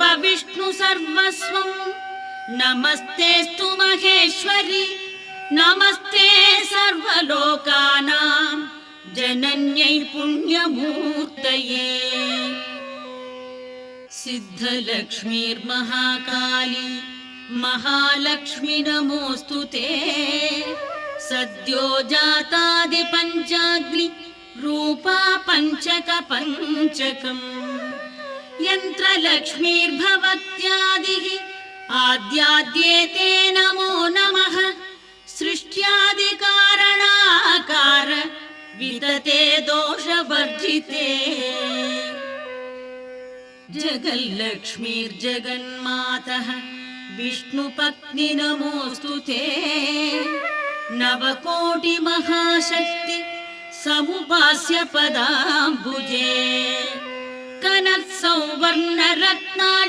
विष्णु सर्वस्वं नमस्तेस्तु महेश्वरि नमस्ते सर्वलोकानां जनन्यै पुण्यमूर्तये। सिद्धलक्ष्मीर्महाकाली महालक्ष्मी नमोऽस्तु ते। सद्यो जातादिपञ्चाग्नि रूपा पञ्चकपञ्चकम् यन्त्रलक्ष्मीर्भवत्यादिः आद्याद्येते नमो नमः। सृष्ट्यादिकारणाकार विदते दोषवर्जिते। जगल्लक्ष्मीर्जगन्मातः विष्णुपत्नी नमोऽस्तु ते। नवकोटिमहाशक्ति समुपास्य पदाम्बुजे। कनत्सौवर्णरत्ना